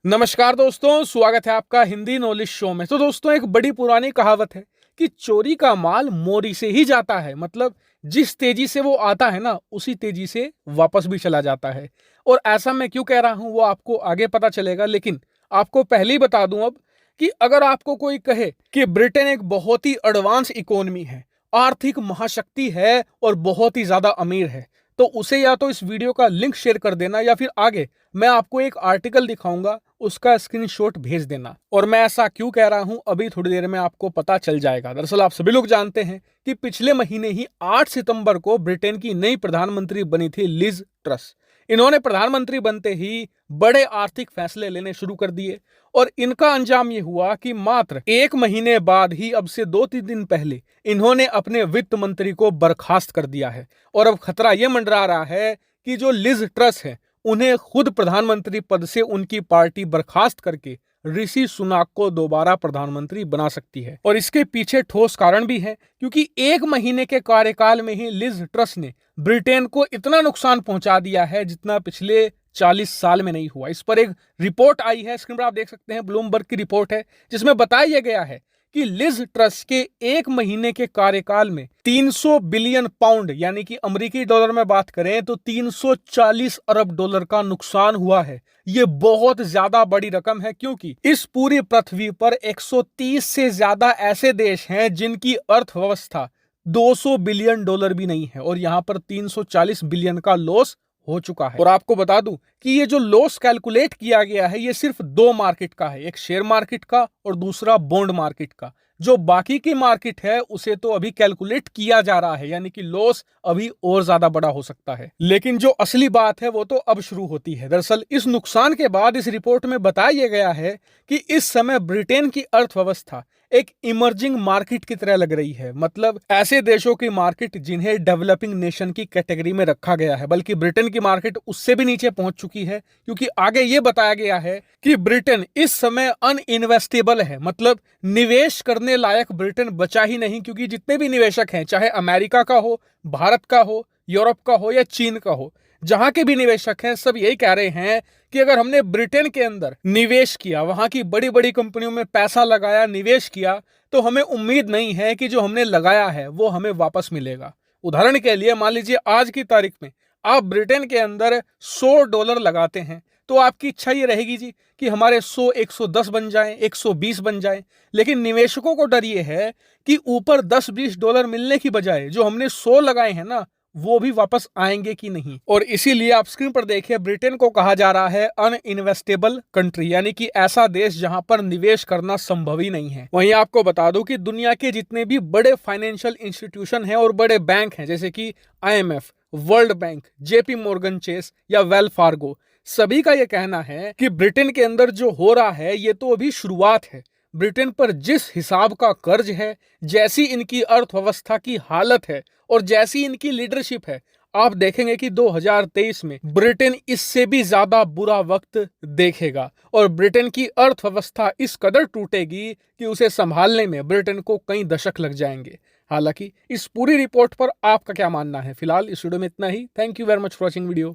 नमस्कार दोस्तों, स्वागत है आपका हिंदी नॉलेज शो में। तो दोस्तों, एक बड़ी पुरानी कहावत है कि चोरी का माल मोरी से ही जाता है। मतलब जिस तेजी से वो आता है ना, उसी तेजी से वापस भी चला जाता है। और ऐसा मैं क्यों कह रहा हूं वो आपको आगे पता चलेगा, लेकिन आपको पहले ही बता दूं अब कि अगर आपको कोई कहे कि ब्रिटेन एक बहुत ही एडवांस इकोनॉमी है, आर्थिक महाशक्ति है और बहुत ही ज्यादा अमीर है, तो उसे या तो इस वीडियो का लिंक शेयर कर देना या फिर आगे मैं आपको एक आर्टिकल दिखाऊंगा, उसका स्क्रीनशॉट भेज देना। और मैं ऐसा क्यों कह रहा हूं अभी थोड़ी देर में आपको पता चल जाएगा। दरअसल आप सभी लोग जानते हैं कि पिछले महीने ही 8 सितंबर को ब्रिटेन की नई प्रधानमंत्री बनी थी लिज ट्रस। इन्होंने प्रधानमंत्री बनते ही बड़े आर्थिक फैसले लेने शुरू कर दिए और इनका अंजाम ये हुआ कि मात्र एक महीने बाद ही, अब से 2-3 दिन पहले, इन्होंने अपने वित्त मंत्री को बर्खास्त कर दिया है। और अब खतरा यह मंडरा रहा है कि जो लिज ट्रस है, उन्हें खुद प्रधानमंत्री पद से उनकी पार्टी बर्खास्त करके ऋषि सुनाक को दोबारा प्रधानमंत्री बना सकती है। और इसके पीछे ठोस कारण भी है, क्योंकि एक महीने के कार्यकाल में ही लिज ट्रस ने ब्रिटेन को इतना नुकसान पहुंचा दिया है जितना पिछले 40 साल में नहीं हुआ। इस पर एक रिपोर्ट आई है, स्क्रीन पर आप देख सकते हैं, ब्लूमबर्ग की रिपोर्ट है, जिसमें बताया गया है कि लिज ट्रस के एक महीने के कार्यकाल में 300 बिलियन पाउंड, यानी कि अमेरिकी डॉलर में बात करें तो 340 अरब डॉलर का नुकसान हुआ है। ये बहुत ज्यादा बड़ी रकम है, क्योंकि इस पूरी पृथ्वी पर 130 से ज्यादा ऐसे देश हैं जिनकी अर्थव्यवस्था 200 बिलियन डॉलर भी नहीं है, और यहां पर 340 बिलियन का लॉस हो चुका है। और आपको बता दूं कि ये जो लॉस कैलकुलेट किया गया है, ये सिर्फ 2 मार्केट का है, एक शेयर मार्केट का और दूसरा बॉन्ड मार्केट का। जो बाकी की मार्केट है उसे तो अभी कैलकुलेट किया जा रहा है, यानी कि लॉस अभी और ज्यादा बड़ा हो सकता है। लेकिन जो असली बात है वो तो अब शुरू होती है। दरअसल इस नुकसान के बाद इस रिपोर्ट में बताया गया है कि इस समय ब्रिटेन की अर्थव्यवस्था एक इमर्जिंग मार्केट की तरह लग रही है। मतलब ऐसे देशों की मार्केट जिन्हें डेवलपिंग नेशन की कैटेगरी में रखा गया है, बल्कि ब्रिटेन की मार्केट उससे भी नीचे पहुंच चुकी है, क्योंकि आगे ये बताया गया है कि ब्रिटेन इस समय अनइन्वेस्टेबल है। मतलब निवेश करने लायक ब्रिटेन बचा ही नहीं, क्योंकि जितने भी निवेशक हैं, चाहे अमेरिका का हो, भारत का हो, यूरोप का हो या चीन का हो, जहां के भी निवेशक हैं, सब यही कह रहे हैं कि अगर हमने ब्रिटेन के अंदर निवेश किया, वहां की बड़ी बड़ी कंपनियों में पैसा लगाया, निवेश किया, तो हमें उम्मीद नहीं है कि जो हमने लगाया है वो हमें वापस मिलेगा। उदाहरण के लिए मान लीजिए आज की तारीख में आप ब्रिटेन के अंदर $100 लगाते हैं, तो आपकी इच्छा ये रहेगी जी कि हमारे 100 110 बन जाएं, 120 बन जाएं। लेकिन निवेशकों को डर ये है कि ऊपर $10-20 मिलने की बजाय जो हमने 100 लगाए हैं ना, वो भी वापस आएंगे कि नहीं। और इसीलिए आप स्क्रीन पर देखिए, ब्रिटेन को कहा जा रहा है अनइन्वेस्टेबल कंट्री, यानी कि ऐसा देश जहां पर निवेश करना संभव ही नहीं है। वहीं आपको बता दूं कि दुनिया के जितने भी बड़े फाइनेंशियल इंस्टीट्यूशन हैं और बड़े बैंक हैं, जैसे कि IMF, world bank, JP Morgan Chase या वेल फार्गो, सभी का यह कहना है कि ब्रिटेन के अंदर जो हो रहा है ये तो अभी शुरुआत है। ब्रिटेन पर जिस हिसाब का कर्ज है, जैसी इनकी अर्थव्यवस्था की हालत है और जैसी इनकी लीडरशिप है, आप देखेंगे कि 2023 में ब्रिटेन इससे भी ज्यादा बुरा वक्त देखेगा और ब्रिटेन की अर्थव्यवस्था इस कदर टूटेगी कि उसे संभालने में ब्रिटेन को कई दशक लग जाएंगे। हालांकि इस पूरी रिपोर्ट पर आपका क्या मानना है? फिलहाल इस वीडियो में इतना ही। Thank you very much for watching video.